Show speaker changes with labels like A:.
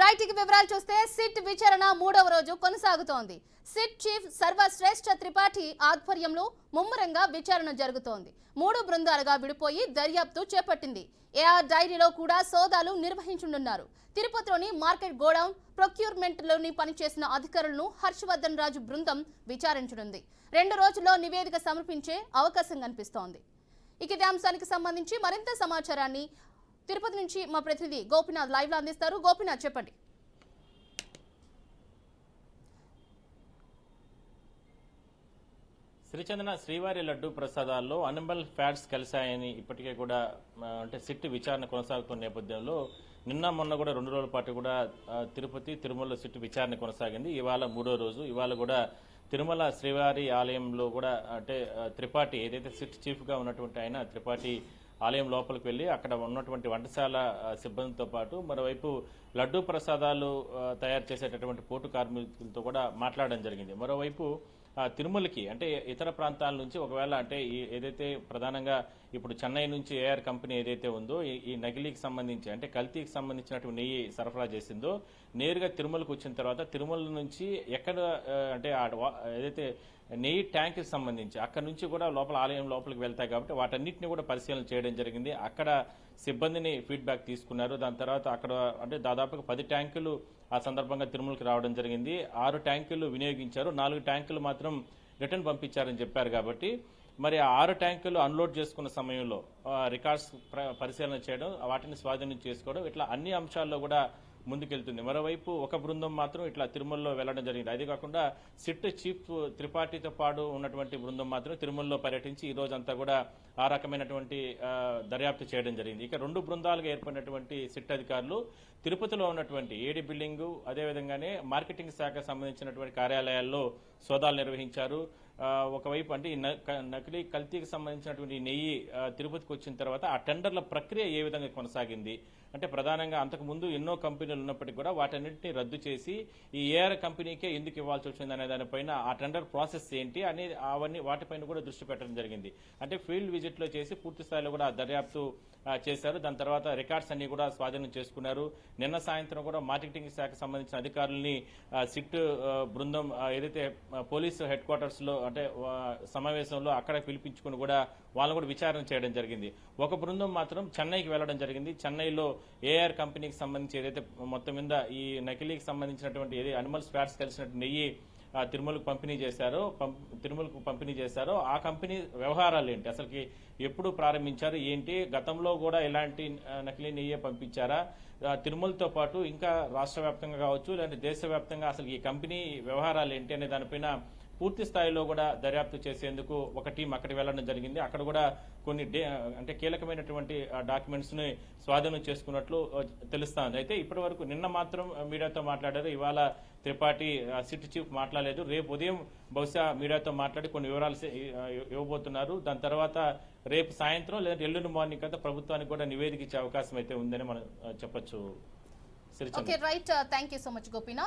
A: Right వివరాలు చూస్తే SIT విచారణ మూడవ రోజు కొనసాగుతోంది. సిట్ చీఫ్ సర్వశ్రేష్ఠ త్రిపాఠి ఆధ్వర్యంలో ముమ్మరంగా విచారణ జరుగుతోంది. 3 బృందాలుగా విడిపోయి దర్యాప్తు చేపట్టింది. ఏఆర్ డైరీలో కూడా సోదాలు నిర్వహించనున్నారు. తిరుపతిలోని మార్కెట్ గోడౌన్ ప్రొక్యూర్మెంట్ లోని పనిచేసిన అధికారులను హర్షవర్ధన్ రాజు బృందం విచారించనుంది. 2 రోజుల్లో నివేదిక సమర్పించే అవకాశం కనిపిస్తోంది. ఇదే అంశానికి సంబంధించి మరింత సమాచారాన్ని తిరుపతి నుంచి మా ప్రతినిధి గోపినాథ్ లైవ్ లో అందిస్తారు. గోపినాథ్, చెప్పండి.
B: శ్రీచందన శ్రీవారి లడ్డు ప్రసాదాల్లో అనిమల్ ఫ్యాట్స్ కలిశాయని ఇప్పటికే కూడా అంటే సిట్ విచారణ కొనసాగుతున్న నేపథ్యంలో నిన్న మొన్న కూడా 2 రోజుల పాటు కూడా తిరుపతి తిరుమల సిట్ విచారణ కొనసాగింది. ఇవాళ 3వ రోజు. ఇవాళ కూడా తిరుమల శ్రీవారి ఆలయంలో కూడా అంటే త్రిపాఠి ఏదైతే సిట్ చీఫ్ గా ఉన్నటువంటి ఆయన త్రిపాఠి ఆలయం లోపలికి వెళ్లి అక్కడ ఉన్నటువంటి వంటశాల సిబ్బందితో పాటు మరోవైపు లడ్డూ ప్రసాదాలు తయారు చేసేటటువంటి పోటు కార్మికులతో కూడా మాట్లాడడం జరిగింది. మరోవైపు తిరుమలకి అంటే ఇతర ప్రాంతాల నుంచి ఒకవేళ అంటే ఏదైతే ప్రధానంగా ఇప్పుడు చెన్నై నుంచి ఏఆర్ కంపెనీ ఏదైతే ఉందో ఈ నకిలీకి సంబంధించి అంటే కల్తీకి సంబంధించినటువంటి నెయ్యి సరఫరా చేసిందో నేరుగా తిరుమలకు వచ్చిన తర్వాత తిరుమల నుంచి ఎక్కడ అంటే ఏదైతే నెయ్యి ట్యాంక్ కి సంబంధించి అక్కడ నుంచి కూడా లోపల ఆలయం లోపలికి వెళ్తాయి కాబట్టి వాటన్నిటిని కూడా పరిశీలన చేయడం జరిగింది. అక్కడ సిబ్బందిని ఫీడ్బ్యాక్ తీసుకున్నారు. దాని తర్వాత అక్కడ అంటే దాదాపుగా 10 ట్యాంకులు ఆ సందర్భంగా తిరుమలకి రావడం జరిగింది. 6 ట్యాంకులు వినియోగించారు, 4 ట్యాంకులు మాత్రం రిటర్న్ పంపించారని చెప్పారు. కాబట్టి మరి ఆ 6 ట్యాంకులు అన్లోడ్ చేసుకున్న సమయంలో రికార్డ్స్ పరిశీలన చేయడం, వాటిని స్వాధీనం చేసుకోవడం, ఇట్లా అన్ని అంశాల్లో కూడా ముందుకెళ్తుంది. మరోవైపు ఒక బృందం మాత్రం ఇట్లా తిరుమలలో వెళ్లడం జరిగింది. అదే కాకుండా సిట్ చీఫ్ త్రిపాఠితో పాటు ఉన్నటువంటి బృందం మాత్రం తిరుమలలో పర్యటించి ఈ రోజంతా కూడా ఆ రకమైనటువంటి దర్యాప్తు చేయడం జరిగింది. ఇక 2 బృందాలుగా ఏర్పడినటువంటి సిట్ అధికారులు తిరుపతిలో ఉన్నటువంటి ఏడి బిల్డింగ్ అదేవిధంగానే మార్కెటింగ్ శాఖ సంబంధించినటువంటి కార్యాలయాల్లో సోదాలు నిర్వహించారు. ఒకవైపు అంటే నకిలీ కల్తీకి సంబంధించినటువంటి నెయ్యి తిరుపతికి వచ్చిన తర్వాత ఆ టెండర్ల ప్రక్రియ ఏ విధంగా కొనసాగింది అంటే ప్రధానంగా అంతకు ముందు ఎన్నో కంపెనీలు ఉన్నప్పటికీ కూడా వాటన్నింటినీ రద్దు చేసి ఈ ఏఆర్ కంపెనీకే ఎందుకు ఇవ్వాల్సి వచ్చింది అనే దానిపైన ఆ టెండర్ ప్రాసెస్ ఏంటి అనేది అవన్నీ వాటిపైన కూడా దృష్టి పెట్టడం జరిగింది. అంటే ఫీల్డ్ విజిట్ లో చేసి పూర్తి స్థాయిలో కూడా దర్యాప్తు చేశారు. దాని తర్వాత రికార్డ్స్ అన్ని కూడా స్వాధీనం చేసుకున్నారు. నిన్న సాయంత్రం కూడా మార్కెటింగ్ శాఖ సంబంధించిన అధికారులని సిట్ బృందం ఏదైతే పోలీసు హెడ్ క్వార్టర్స్ లో అంటే సమావేశంలో అక్కడ పిలిపించుకుని కూడా వాళ్ళని కూడా విచారణ చేయడం జరిగింది. ఒక బృందం మాత్రం చెన్నైకి వెళ్లడం జరిగింది. చెన్నైలో ఏఆర్ కంపెనీకి సంబంధించి ఏదైతే మొత్తం మీద ఈ నకిలీకి సంబంధించినటువంటి ఏదైతే అనిమల్స్ ఫ్యాట్స్ కలిసినట్టు నెయ్యి తిరుమలకు పంపిణీ చేశారో ఆ కంపెనీ వ్యవహారాలు ఏంటి, అసలుకి ఎప్పుడు ప్రారంభించారు ఏంటి, గతంలో కూడా ఎలాంటి నకిలీ నెయ్యి పంపించారా, తిరుమలతో పాటు ఇంకా రాష్ట్ర వ్యాప్తంగా కావచ్చు లేదంటే దేశవ్యాప్తంగా అసలు ఈ కంపెనీ వ్యవహారాలు ఏంటి అనే దానిపైన పూర్తి స్థాయిలో కూడా దర్యాప్తు చేసేందుకు ఒక టీం అక్కడికి వెళ్లడం జరిగింది. అక్కడ కూడా కొన్ని అంటే కీలకమైనటువంటి డాక్యుమెంట్స్ ని స్వాధీనం చేసుకున్నట్లు తెలుస్తోంది. అయితే ఇప్పటి వరకు నిన్న మాత్రం మీడియాతో మాట్లాడారు. ఇవాళ త్రిపాఠి సిట్ చీఫ్ మాట్లాడలేదు. రేపు ఉదయం బహుశా మీడియాతో మాట్లాడి కొన్ని వివరాలు ఇవ్వబోతున్నారు. దాని తర్వాత రేపు సాయంత్రం లేదంటే ఎల్లుండి మార్నింగ్ అంతా ప్రభుత్వానికి కూడా నివేదిక ఇచ్చే అవకాశం అయితే ఉందని మనం చెప్పొచ్చు.
A: Right, thank you so much Gopinath.